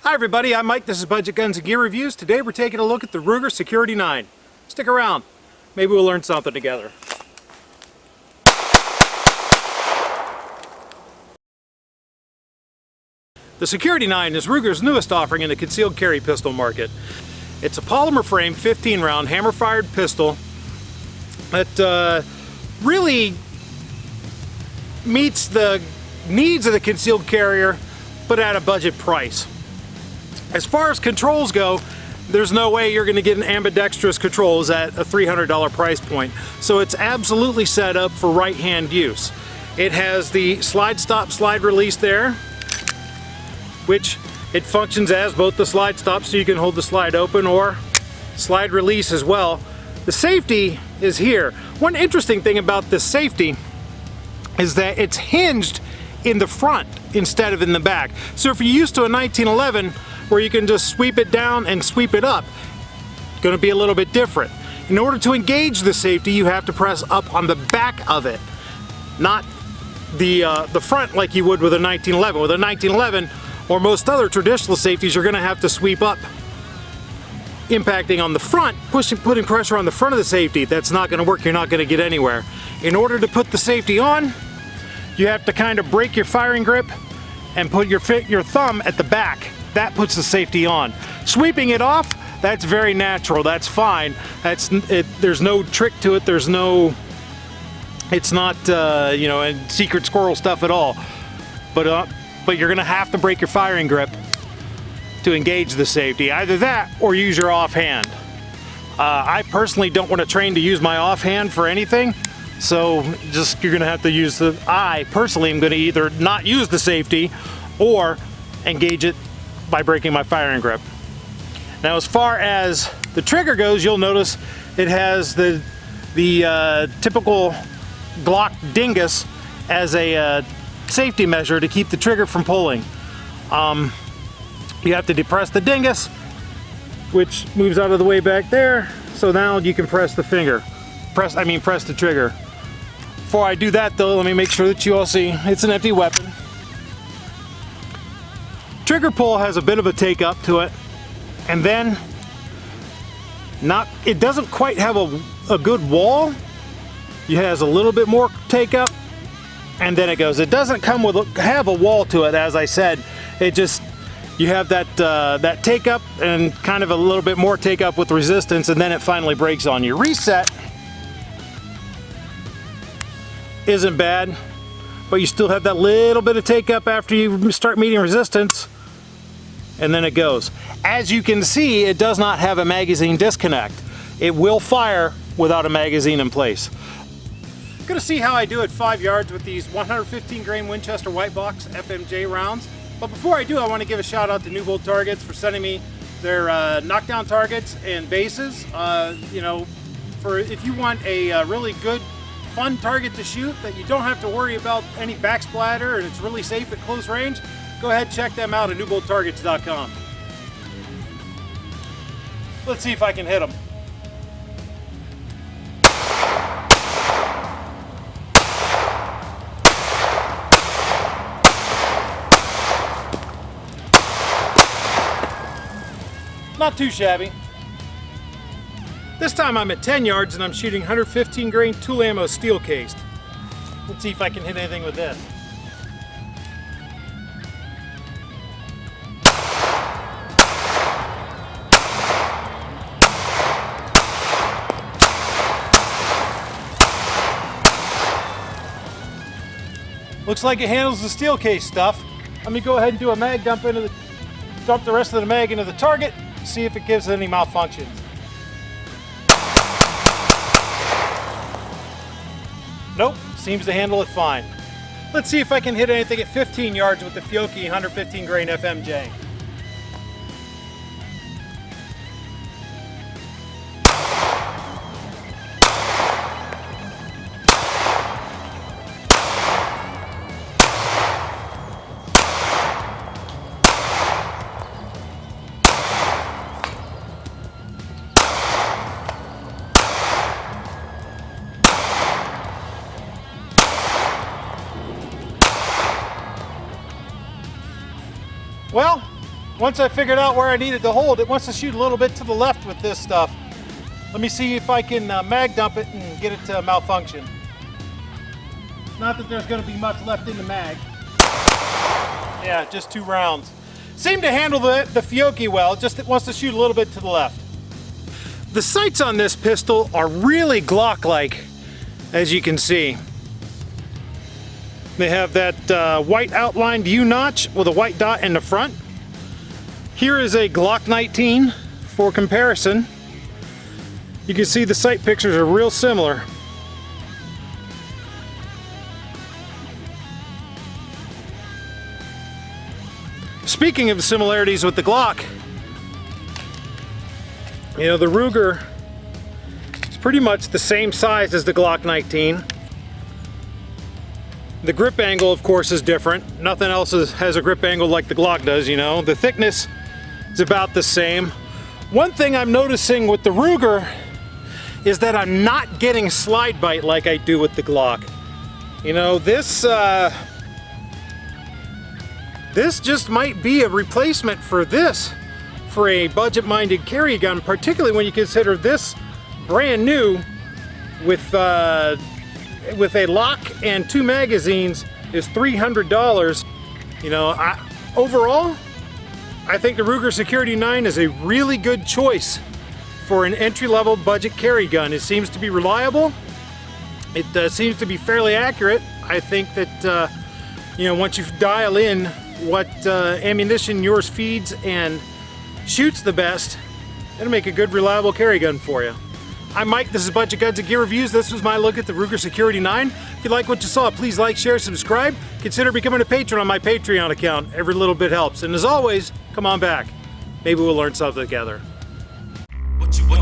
Hi everybody, I'm Mike. This is Budget Guns and Gear Reviews. Today we're taking a look at the Ruger Security 9. Stick around. Maybe we'll learn something together. The Security 9 is Ruger's newest offering in the concealed carry pistol market. It's a polymer frame 15 round hammer fired pistol that really meets the needs of the concealed carrier but at a budget price. As far as controls go, there's no way you're going to get an Ambidextrous Controls at a $300 price point. So it's absolutely set up for right-hand use. It has the slide stop, slide release there, which it functions as both the slide stop so you can hold the slide open or slide release as well. The safety is here. One interesting thing about this safety is that it's hinged in the front instead of in the back. So if you're used to a 1911 where you can just sweep it down and sweep it up, it's going to be a little bit different. In order to engage the safety, you have to press up on the back of it, not the front like you would with a 1911. With a 1911 or most other traditional safeties, you're going to have to sweep up, impacting on the front, putting pressure on the front of the safety. That's not going to work. You're not going to get anywhere. In order to put the safety on, you have to kind of break your firing grip and put your thumb at the back. That puts the safety on. Sweeping it off, that's very natural. That's fine. There's no trick to it. It's not you know, secret squirrel stuff at all. But you're gonna have to break your firing grip to engage the safety. Either that or use your offhand. I personally don't want to train to use my offhand for anything. So you're gonna have to use I personally am gonna either not use the safety or engage it by breaking my firing grip. Now as far as the trigger goes, you'll notice it has the typical Glock dingus as a safety measure to keep the trigger from pulling. You have to depress the dingus, which moves out of the way back there, so now you can press the finger. Press the trigger. Before I do that though, let me make sure that you all see it's an empty weapon. Trigger pull has a bit of a take up to it, and then it doesn't quite have a good wall. It has a little bit more take up, and then it goes. It doesn't have a wall to it, as I said. It just, you have that take up and kind of a little bit more take up with resistance, and then it finally breaks on you. Reset isn't bad, but you still have that little bit of take up after you start meeting resistance, and then it goes. As you can see, it does not have a magazine disconnect. It will fire without a magazine in place. I'm gonna see how I do at 5 yards with these 115 grain Winchester White Box FMJ rounds. But before I do, I want to give a shout out to New Bold Targets for sending me their knockdown targets and bases. You know, if you want a really good, fun target to shoot that you don't have to worry about any backsplatter and it's really safe at close range, go ahead and check them out at newboldtargets.com. Let's see if I can hit them. Not too shabby. This time I'm at 10 yards and I'm shooting 115 grain tool ammo steel cased. Let's see if I can hit anything with this. Looks like it handles the steel case stuff. Let me go ahead and do a mag dump dump the rest of the mag into the target, see if it gives any malfunctions. Nope, seems to handle it fine. Let's see if I can hit anything at 15 yards with the Fiocchi 115 grain FMJ. Well, once I figured out where I needed to hold, it wants to shoot a little bit to the left with this stuff. Let me see if I can mag dump it and get it to malfunction. Not that there's going to be much left in the mag. Yeah, just 2 rounds. Seemed to handle the Fiocchi well, just it wants to shoot a little bit to the left. The sights on this pistol are really Glock-like, as you can see. They have that white outlined U-notch with a white dot in the front. Here is a Glock 19 for comparison. You can see the sight pictures are real similar. Speaking of similarities with the Glock, you know, the Ruger is pretty much the same size as the Glock 19. The grip angle, of course, is different. Nothing else has a grip angle like the Glock does, you know. The thickness is about the same. One thing I'm noticing with the Ruger is that I'm not getting slide bite like I do with the Glock. You know, this just might be a replacement for this, for a budget-minded carry gun, particularly when you consider this brand new with a lock and 2 magazines is $300. You know, overall, I think the Ruger Security 9 is a really good choice for an entry-level budget carry gun. It seems to be reliable. It seems to be fairly accurate. I think that you know, once you dial in what ammunition yours feeds and shoots the best, it'll make a good, reliable carry gun for you. I'm Mike, this is Budget Guns and Gear Reviews. This was my look at the Ruger Security 9. If you like what you saw, please like, share, subscribe. Consider becoming a patron on my Patreon account. Every little bit helps. And as always, come on back. Maybe we'll learn something together. What you want?